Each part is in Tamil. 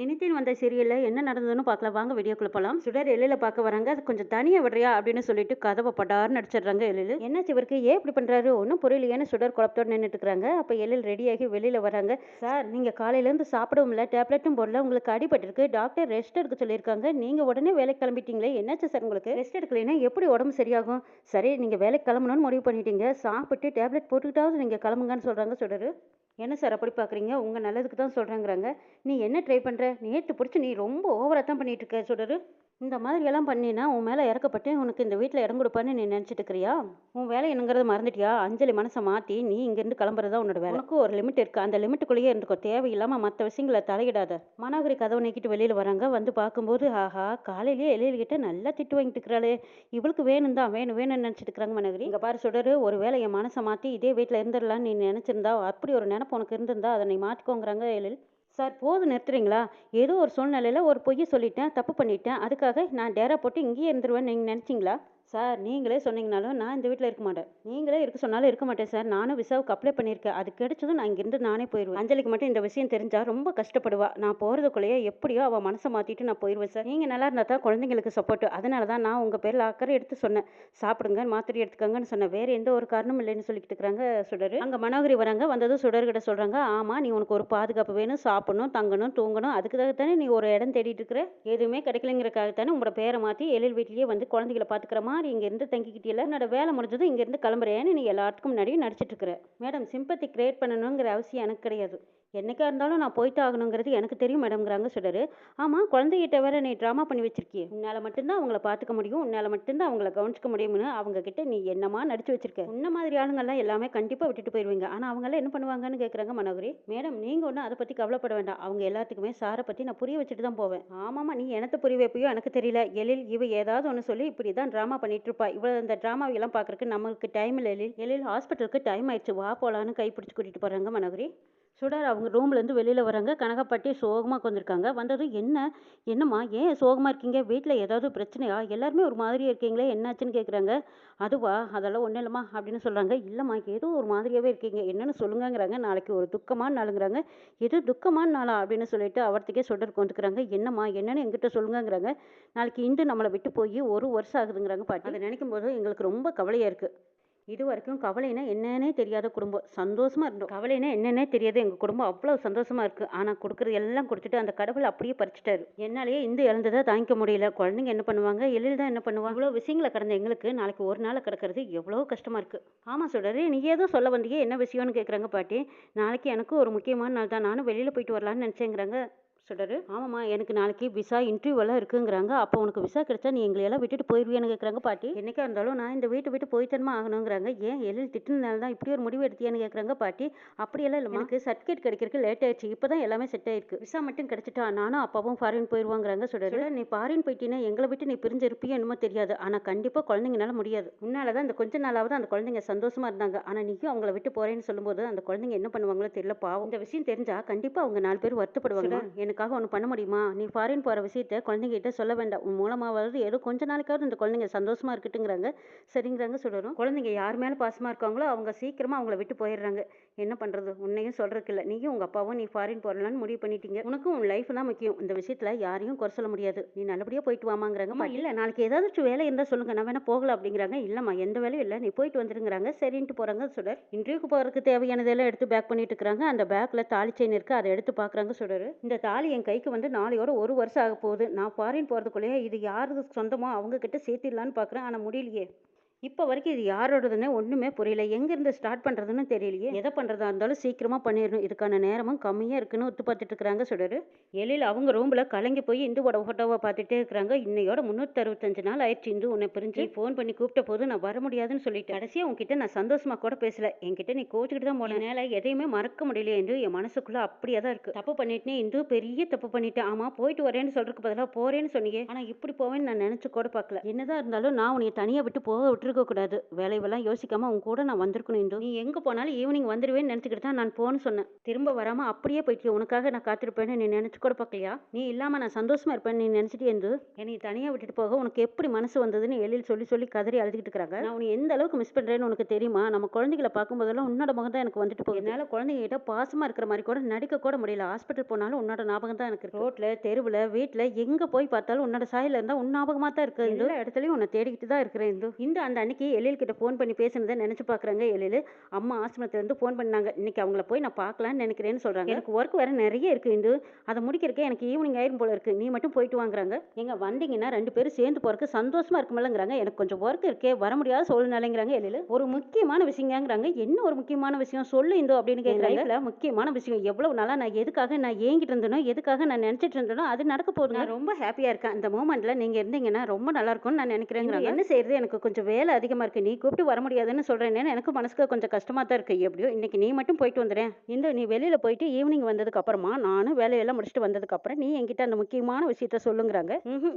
நினைத்தேன் வந்த சீரியல்ல என்ன நடந்ததுன்னு பார்க்கலாம் வாங்க வீடியோக்குள்ள போலாம். சுடர் எழில பார்க்க வராங்க. அது கொஞ்சம் தனியா விடுறியா அப்படின்னு சொல்லிட்டு கதவை படார்னு அடிச்சிடுறாங்க எழில். என்னாச்சு இவருக்கு ஏன் இப்படி பண்றாரு ஒன்றும் புரியலையேன்னு சுடர் குழப்பத்தோடு நின்றுட்டு இருக்காங்க. அப்ப எழில் ரெடியாகி வெளியில வராங்க. சார் நீங்க காலையில இருந்து சாப்பிடவும் இல்லை டேப்லெட்டும் போடல உங்களுக்கு அடிபட்டிருக்கு டாக்டர் ரெஸ்ட் எடுக்க சொல்லியிருக்காங்க நீங்க உடனே வேலைக்கு கிளம்பிட்டீங்களே என்னாச்சு சார் உங்களுக்கு ரெஸ்ட் எடுக்கலைன்னா எப்படி உடம்பு சரியாகும் சரி நீங்க வேலைக்கு கிளம்பணும்னு முடிவு பண்ணிட்டீங்க சாப்பிட்டு டேப்லெட் போட்டுக்கிட்டாவது நீங்க கிளம்புங்கன்னு சொல்றாங்க சுடர். என்ன சார் அப்படி பார்க்குறீங்க உங்கள் நல்லதுக்கு தான் சொல்கிறேங்கிறாங்க. நீ என்ன ட்ரை பண்ணுற நேற்று பிடிச்சி நீ ரொம்ப ஓவராக தான் பண்ணிட்டு இருக்க சுடரு. இந்த மாதிரி எல்லாம் பண்ணினா உன் மேலே இறக்கப்பட்டு உனக்கு இந்த வீட்டில் இடம் கொடுப்பான்னு நீ நினச்சிட்டு இருக்கிறியா? உன் வேலை என்னங்கிறத மறந்துட்டியா? அஞ்சலி மனசை மாற்றி நீ இங்கேருந்து கிளம்புறதா உன்னோட வேலை. உனக்கு ஒரு லிமிட் இருக்குது அந்த லிமிட்டுக்குள்ளேயே இருந்துக்கோ தேவையில்லாமல் மற்ற விஷயங்களை தலையிடாத. மனோகரி கதவை நீக்கிட்டு வெளியில் வராங்க. வந்து பார்க்கும்போது ஆஹா காலையிலேயே எழில்கிட்ட நல்லா திட்டு வாங்கிட்டு இருக்கிறாளே இவளுக்கு வேணும் தான் வேணும் வேணும்னு நினச்சிட்டு இருக்கிறாங்க மனோகரி. இங்கே பாரு சுடரு ஒரு வேலை என் மனசை மாற்றி இதே வீட்டில் இருந்துடலான்னு நீ நினச்சிருந்தா அப்படி ஒரு நினப்பு உனக்கு இருந்திருந்தா அதை நீ மாற்றிக்கோங்கிறாங்க எழில். சார் போதும் நிறுத்துறீங்களா? ஏதோ ஒரு சூழ்நிலையில் ஒரு பொய்யை சொல்லிட்டேன் தப்பு பண்ணிட்டேன் அதுக்காக நான் டேரா போட்டு இங்கேயே இருந்துருவேன்னு நீங்கள் நினச்சிங்களா? சார் நீங்களே சொன்னீங்கனாலும் நான் இந்த வீட்டில் இருக்க மாட்டேன். நீங்களே இருக்க சொன்னாலும் இருக்க மாட்டேன் சார். நானும் விசாவுக்கு அப்ளை பண்ணியிருக்கேன். அது கிடைச்சதும் நான் இங்கேருந்து நானே போயிடுவேன். அஞ்சலிக்கு மட்டும் இந்த விஷயம் தெரிஞ்சால் ரொம்ப கஷ்டப்படுவா. நான் போகிறதுக்குள்ளேயே எப்படியோ அவள் மனசை மாற்றிட்டு நான் போயிடுவேன் சார். நீங்கள் நல்லா இருந்தால் தான் குழந்தைங்களுக்கு சப்போர்ட். அதனால தான் நான் உங்கள் பேரில் அக்கறை எடுத்து சொன்னேன். சாப்பிடுங்க மாத்திரை எடுத்துக்கங்கன்னு சொன்னேன். வேறு எந்த ஒரு காரணமும் இல்லைன்னு சொல்லிக்கிட்டு இருக்கிறாங்க சுடர். அங்கே மனோகரி வராங்க. வந்ததும் சுடர்கிட்ட சொல்கிறாங்க ஆமாம் நீ உனக்கு ஒரு பாதுகாப்பு வேணும் சாப்பிடணும் தங்கணும் தூங்கணும் அதுக்கு தானே நீ ஒரு இடம் தேடிட்டு இருக்கிற. எதுவுமே கிடைக்கலங்கிறக்காகத்தானே உங்களோட பேரை மாற்றி எழில் வீட்லேயே வந்து குழந்தைகளை பார்த்துக்கிற மாதிரி இங்கேருந்து தங்கிக்கிட்டியல என்னோட வேலை முடிஞ்சதும் இங்கேருந்து கிளம்புறேன்னு நீ எல்லாத்துக்கும் முன்னாடி நடிச்சிட்டு இருக்கிற. மேடம் சிம்பத்தி கிரியேட் பண்ணணுங்கிற அவசியம் எனக்கு கிடையாது. என்னைக்கா இருந்தாலும் நான் போய்ட்டு ஆகணுங்கிறது எனக்கு தெரியும் மேடம்ங்கிறாங்க சுடரு. ஆமாம் குழந்தைகிட்ட வேற நீ ட்ராமா பண்ணி வச்சிருக்கிய. உன்னால் மட்டும்தான் அவங்கள பார்த்துக்க முடியும் உன்னால் மட்டும்தான் அவங்கள கவனிச்சிக்க முடியும்னு அவங்க கிட்ட நீ என்னமா நடிச்சு வச்சிருக்க. உன்ன மாதிரி ஆளுங்கள்லாம் எல்லாமே கண்டிப்பாக விட்டுட்டு போயிடுவீங்க. ஆனால் அவங்களாம் என்ன பண்ணுவாங்கன்னு கேட்குறாங்க மனோகரி. மேடம் நீங்கள் ஒன்றும் அதை பற்றி கவலைப்பட வேண்டாம். அவங்க எல்லாத்துக்குமே சாரை பற்றி நான் புரிய வச்சுட்டு தான் போவேன். ஆமாம்மா நீ எனக்கு புரிய வைப்பியோ எனக்கு தெரியல. எழில் இவ ஏதாவது ஒன்று சொல்லி இப்படி தான் ட்ராமா பண்ணிட்டு இருப்பா. இவ்வளோ இந்த ட்ராமாவெல்லாம் பார்க்கறதுக்கு நமக்கு டைம் இல்லை. எழில் ஹாஸ்பிட்டலுக்கு டைம் ஆயிடுச்சு வா போலான்னு கைப்பிடிச்சு கூட்டிகிட்டு போகிறாங்க மனோகரி. சுடர் அவங்க ரூம்லேருந்து வெளியில் வராங்க. கனகப்பாட்டி சோகமாக உட்காந்துருக்காங்க. வந்ததும் என்னம்மா ஏன் சோகமாக இருக்கீங்க வீட்டில் ஏதாவது பிரச்சனையா எல்லாருமே ஒரு மாதிரியாக இருக்கீங்களே என்னாச்சுன்னு கேட்குறாங்க. அதுவா அதெல்லாம் ஒன்றும் இல்லைம்மா அப்படின்னு சொல்கிறாங்க. இல்லைம்மா ஏதோ ஒரு மாதிரியாகவே இருக்கீங்க என்னென்னு சொல்லுங்கங்கிறாங்க. நாளைக்கு ஒரு துக்கமான நாளுங்கிறாங்க. எது துக்கமான நாளா அப்படின்னு சொல்லிட்டு அவர்த்துக்கே சுடர் கொண்டுக்கிறாங்க. என்னம்மா என்னென்னு எங்கிட்ட சொல்லுங்கங்கிறாங்க. நாளைக்கு இந்து நம்மளை விட்டு போய் ஒரு வருஷம் ஆகுதுங்கிறாங்க பாட்டி. அதை நினைக்கும் போது எங்களுக்கு ரொம்ப கவலையாக இருக்குது. இது வரைக்கும் கவலைனா என்னன்னே தெரியாத குடும்பம் சந்தோஷமா இருந்தோம். கவலைனா என்னன்னே தெரியாது எங்க குடும்பம் அவ்வளவு சந்தோஷமா இருக்கு. ஆனா கொடுக்கறது எல்லாம் கொடுத்துட்டு அந்த கடவுள் அப்படியே பறிச்சுட்டாரு. என்னாலேயே இந்த இழந்ததை தாங்கிக்க முடியல. குழந்தைங்க என்ன பண்ணுவாங்க எழில் தான் என்ன பண்ணுவாங்க. இவ்வளவு விஷயங்களை கடந்த எங்களுக்கு நாளைக்கு ஒரு நாள் கிடக்கிறது எவ்வளவு கஷ்டமா இருக்கு. ஆமா சொல்றாரு நீ ஏதோ சொல்ல வந்தீங்க என்ன விஷயம்னு கேட்குறாங்க பாட்டி. நாளைக்கு எனக்கு ஒரு முக்கியமான நாள் தான் நானும் வெளியில போயிட்டு வரலான்னு நினைச்சேங்கிறாங்க சுடரு. ஆமாம்மா எனக்கு நாளைக்கு விசா இன்டர்வியூவெல்லாம் இருக்குங்கிறாங்க. அப்போ உனக்கு விசா கிடைச்சா நீ எங்களையெல்லாம் விட்டுட்டு போயிடுவியான்னு கேட்குறாங்க பாட்டி. என்னைக்கா இருந்தாலும் நான் இந்த வீட்டை விட்டு போய்த்தனமா ஆகணுங்கிறாங்க. ஏன் எழில் திட்டினால தான் இப்படி ஒரு முடிவு எடுத்தியான்னு கேட்குறாங்க பாட்டி. அப்படியெல்லாம் இல்லை எனக்கு சர்டிஃபிகேட் கிடைக்கிறதுக்கு லேட் ஆயிடுச்சு இப்போ தான் எல்லாமே செட் ஆயிருக்கு. விசா மட்டும் கிடைச்சிட்டா நானும் அப்பாவும் ஃபாரின் போயிடுவாங்கிறாங்க சுடரு. நீ ஃபாரின் போயிட்டீங்கன்னா எங்களை விட்டு நீ பிரிஞ்சு இருப்பியோ என்னமோ தெரியாது. ஆனால் கண்டிப்பாக குழந்தைங்கனால முடியாது. முன்னால தான் இந்த கொஞ்ச நாளாவது அந்த குழந்தைங்க சந்தோஷமா இருந்தாங்க. ஆனால் நீயும் அவங்கள விட்டு போறேன்னு சொல்லும்போது அந்த குழந்தைங்க என்ன பண்ணுவாங்களோ தெரியல பாவம். இந்த விஷயம் தெரிஞ்சா கண்டிப்பாக அவங்க 4 பேர் வருத்தப்படுவாங்க. எனக்கு ஒன்று பண்ண முடியுமா நீ ஃபாரின் போகிற விஷயத்த குழந்தைங்கிட்ட சொல்ல வேண்டாம். உன் மூலமாவது ஏதோ கொஞ்ச நாளைக்காவது இந்த குழந்தைங்க சந்தோஷமா இருக்கட்டுங்கிறாங்க. சரிங்கிறாங்க சொல்லணும். குழந்தைங்க யார் மேலே பாசமாக இருக்காங்களோ அவங்க சீக்கிரமாக அவங்கள விட்டு போயிடுறாங்க. என்ன பண்ணுறது உன்னையும் சொல்கிறதுக்கு இல்லை. நீயும் உங்கள் அப்பாவும் நீ ஃபாரின் போடலான்னு முடிவு பண்ணிட்டீங்க. உனக்கும் உன் லைஃப் தான் முக்கியம். இந்த விஷயத்தில் யாரையும் குறை சொல்ல முடியாது. நீ நல்லபடியாக போயிட்டு வாமாங்கிறாங்க. இல்லை நாளைக்கு ஏதாச்சும் வேலை இருந்தால் சொல்லுங்க நான் வேணா போகலாம் அப்படிங்கிறாங்க. இல்லைம்மா எந்த வேலையும் இல்லை நீ போயிட்டு வந்துருங்கிறாங்க. சரின்ட்டு போகிறாங்க சுடர். இன்டர்வியூக்கு போகிறதுக்கு தேவையானதெல்லாம் எடுத்து பேக் பண்ணிட்டு இருக்கிறாங்க. அந்த பேக்கில் தாலி செயின் இருக்குது அதை எடுத்து பார்க்குறாங்க சுடர். இந்த தாலி என் கைக்கு வந்து நாளையோட ஒரு வருஷம் ஆக போகுது. நான் ஃபாரின் போகிறதுக்குள்ளேயே இது யாருக்கு சொந்தமோ அவங்க கிட்ட சேர்த்திடலான்னு பார்க்குறேன். ஆனால் முடியலையே. இப்போ வரைக்கும் இது யாரோடதுன்னு ஒன்றுமே புரியல. எங்கேருந்து ஸ்டார்ட் பண்ணுறதுன்னு தெரியலையே. எதை பண்ணுறதா இருந்தாலும் சீக்கிரமாக பண்ணிடணும். இதுக்கான நேரமும் கம்மியாக இருக்குன்னு ஒத்து பார்த்துட்டு இருக்கிறாங்க சுடர். எழில் அவங்க ரூமில் கலங்கி போய் இந்துவோட ஃபோட்டோவை பார்த்துட்டே இருக்கிறாங்க. இன்னையோட 365 நாள் ஆயிடுச்சு இந்து உன்னை பிரிஞ்சு ஃபோன் பண்ணி கூப்பிட்ட போது நான் வர முடியாதுன்னு சொல்லிட்டேன். கடைசியாக உங்ககிட்ட நான் சந்தோஷமாக கூட பேசல. என்கிட்ட நீ கோச்சுக்கிட்டு தான் போனேன். என்னால் எதையுமே மறக்க முடியலையே என்று என் மனசுக்குள்ளே அப்படியே தான் இருக்குது. தப்பு பண்ணிட்டேன் இந்து பெரிய தப்பு பண்ணிட்டேன். ஆமாம் போயிட்டு வரேன்னு சொல்கிறதுக்கு பதிலாக போகிறேன்னு சொன்னீங்க. ஆனால் இப்படி போவேன்னு நான் நினச்சி கூட பார்க்கல. என்னதான் இருந்தாலும் நான் உன்னை தனியாக விட்டு போக விட்டு விட்டுருக்க கூடாது. வேலையெல்லாம் யோசிக்காம உன் கூட நான் வந்திருக்கணும் இந்து. நீ எங்க போனாலும் ஈவினிங் வந்துருவேன்னு நினைச்சுக்கிட்டு தான் நான் போன்னு சொன்னேன். திரும்ப வராம அப்படியே போயிட்டியே. உனக்காக நான் காத்திருப்பேன்னு நீ நினைச்சு கூட பார்க்கலையா? நீ இல்லாம நான் சந்தோஷமா இருப்பேன்னு நீ நினைச்சிட்டே இந்து. என்னை தனியா விட்டுட்டு போக உனக்கு எப்படி மனசு வந்ததுன்னு எழில் சொல்லி சொல்லி கதறி அழுதுகிட்டு இருக்காங்க. நான் உன்னை எந்த அளவுக்கு மிஸ் பண்றேன்னு உனக்கு தெரியுமா? நம்ம குழந்தைகளை பார்க்கும்போதெல்லாம் உன்னோட முகம் தான் எனக்கு வந்துட்டு போகுது. என்னால குழந்தைங்க கிட்ட பாசமா இருக்கிற மாதிரி கூட நடிக்க கூட முடியல. ஹாஸ்பிட்டல் போனாலும் உன்னோட ஞாபகம் தான் எனக்கு இருக்கு. ரோட்ல, தெருவுல, வீட்டுல எங்க போய் பார்த்தாலும் உன்னோட சாயல இருந்தா உன் ஞாபகமா தான் இருக்கு. எல்லா இடத்துலயும் உன்னை தேடிக்கிட்டு தான் இருக்கிறேன் இந்து. இந்த அந்த அன்னைக்கு எழில் கிட்ட ஃபோன் பண்ணி பேசுனதை நினைச்சு பாக்குறாங்க எழில். அம்மா ஆசிரமத்துல இருந்து ஃபோன் பண்ணாங்க. இன்னைக்கு அவங்கள போய் நான் பார்க்கலான்னு நினைக்கிறேன்னு சொல்றாங்க. எனக்கு ஒர்க் வேற நிறைய இருக்கு இந்து. அதை முடிக்கிறக்கே எனக்கு ஈவினிங் ஆயிரும் போல இருக்கு. நீ மட்டும் போயிட்டு வாங்குறாங்க. எங்க வந்தீங்கன்னா 2 பேரும் சேர்ந்து போறதுக்கு சந்தோஷமா இருக்குமில்லங்கிறாங்க. எனக்கு கொஞ்சம் ஒர்க் இருக்கே, வர முடியாத சூழ்நிலைங்கிறாங்க எழில். ஒரு முக்கியமான விஷயங்கிறாங்க. என்ன ஒரு முக்கியமான விஷயம் சொல்லு இந்து அப்படின்னு கேட்குறாங்க. லைஃப்ல முக்கியமான விஷயம். எவ்வளவு நாளா நான் எதுக்காக நான் ஏங்கிட்டு இருந்தேனோ, எதுக்காக நான் நினைச்சிட்டு இருந்தேனோ அது நடக்க போகுது. நான் ரொம்ப ஹாப்பியா இருக்கேன். அந்த மூமெண்ட்ல நீங்க இருந்தீங்கன்னா ரொம்ப நல்லா இருக்கும்னு நான் நினைக்கிறேங்கிறாங்க. என்ன செய்யறது, எனக்கு கொஞ்சம் வேலை அதிகமா இருக்கு. நீ கூப்பிட்டு வர முடியாதுன்னு சொல்றேன்னு எனக்கு மனசுக்கு கொஞ்சம் கஷ்டமா தான் இருக்கு. எப்படியோ இன்னைக்கு நீ மட்டும் போயிட்டு வந்துடுறேன். இந்த நீ வெளியில போயிட்டு ஈவினிங் வந்ததுக்கு அப்புறமா நானும் வேலையெல்லாம் முடிச்சுட்டு வந்ததுக்கு அப்புறம் நீ என்கிட்ட அந்த முக்கியமான விஷயத்த சொல்லுங்கிறாங்க.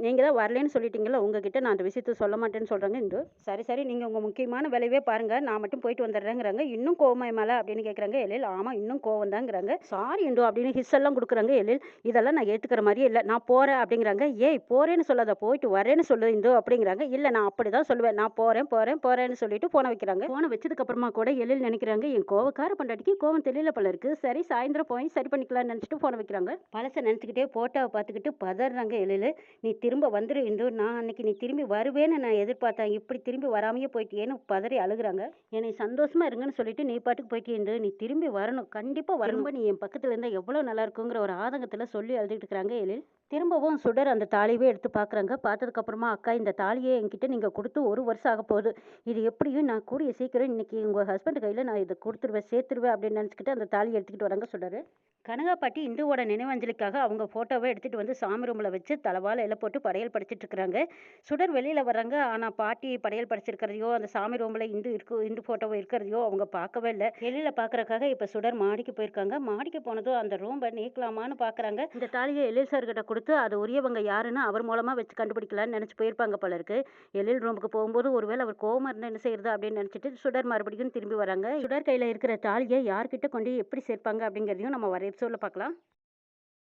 நீங்க தான் வரலன்னு சொல்லிட்டீங்களா, உங்ககிட்ட நான் அந்த விஷயத்த சொல்ல மாட்டேன்னு சொல்றாங்க இந்து. சரி சரி, நீங்க உங்க முக்கியமான வேலையவே பாருங்க, நான் மட்டும் போயிட்டு வந்துடுறேங்கிறாங்க. இன்னும் கோவமா மேல அப்படின்னு கேட்கறாங்க எழில். ஆமா, இன்னும் கோவம் தாங்கிறாங்க. சாரி இந்து அப்படின்னு ஹிஸ் எல்லாம் கொடுக்குறாங்க எழில். இதெல்லாம் நான் ஏத்துக்கிற மாதிரியே இல்லை. நான் போறேன் அப்படிங்கிறாங்க. ஏய் போறேன்னு சொல்லாத, போயிட்டு வரேன்னு சொல்லு இந்து அப்படிங்கிறாங்க. இல்ல நான் அப்படிதான் சொல்லுவேன், நான் போறேன் போறேன் போறேன்னு சொல்லிட்டு போன வைக்கிறாங்க. போன வச்சதுக்கு அப்புறமா கூட எழில் நினைக்கிறாங்க, என் கோவக்கார பண்டாட்டிக்கு கோவம் தெரியல போல இருக்கு. சரி சாயந்தரம் போய் சரி பண்ணிக்கலாம்னு நினைச்சிட்டு போன வைக்கிறாங்க. பழச நினைச்சுக்கிட்டே போட்டோவை பார்த்துக்கிட்டு பதறாங்க எழில். நீ திரும்ப வந்துரு இந்து, நான் அன்னைக்கு நீ திரும்பி வருவேன்னு நான் எதிர்பார்த்தேன், இப்படி திரும்பி வராமையே போயிட்டியேன்னு பதறி அழுகுறாங்க. என்னை சந்தோஷமா இருங்கன்னு சொல்லிட்டு நீ பாட்டுக்கு போயிட்டே இந்து, நீ திரும்பி வரணும், கண்டிப்பா வரணும், நீ என் பக்கத்துல இருந்தா எவ்வளவு நல்லா இருக்குங்கிற ஒரு ஆதங்கத்துல சொல்லி அழுதுகிட்டு இருக்கிறாங்க எழில். திரும்பவும் சுடர் அந்த தாலியவே எடுத்து பார்க்குறாங்க. பார்த்ததுக்கு அப்புறமா, அக்கா இந்த தாலியை என்கிட்ட நீங்கள் கொடுத்து 1 வருஷம் ஆக போகுது. இது எப்படியும் நான் கூடிய சீக்கிரம் இன்னைக்கு உங்கள் ஹஸ்பண்ட் கையில் நான் இதை கொடுத்துருவேன், சேர்த்துருவேன் அப்படின்னு நினச்சிக்கிட்டு அந்த தாலியை எடுத்துக்கிட்டு வராங்க சுடர். கனகா பாட்டி இந்துவோட நினைவஞ்சலிக்காக அவங்க ஃபோட்டோவை எடுத்துகிட்டு வந்து சாமி ரூமில் வச்சு தலவால இலை போட்டு படையல் படிச்சிட்டு இருக்கிறாங்க. சுடர் வெளியில் வர்றாங்க. ஆனால் பாட்டி படையல் படிச்சிருக்கிறதையோ அந்த சாமி ரூமில் இந்து ஃபோட்டோவை இருக்கிறதையோ அவங்க பார்க்கவே இல்லை. வெளியில் பார்க்குறக்காக இப்போ சுடர் மாடிக்கு போயிருக்காங்க. மாடிக்கு போனதும் அந்த ரூமை நீக்கலாமான்னு பார்க்குறாங்க. இந்த தாலியை எழில் சார்கிட்ட கொடுத்து அது உரியவங்க யாருன்னு அவர் மூலமாக வச்சு கண்டுபிடிக்கலான்னு நினச்சி போயிருப்பாங்க போல இருக்கு. எழில் ரூமுக்கு போகும்போது ஒருவேளை அவர் கோவமா இருந்தால் என்ன செய்யறது அப்படின்னு நினச்சிட்டு சுடர் மறுபடியும் திரும்பி வராங்க. சுடர் கையில் இருக்கிற தாலியை யார்கிட்ட கொண்டு எப்படி சேர்ப்பாங்க அப்படிங்கிறதையும் நம்ம வர எபிசோடில் பார்க்கலாம்.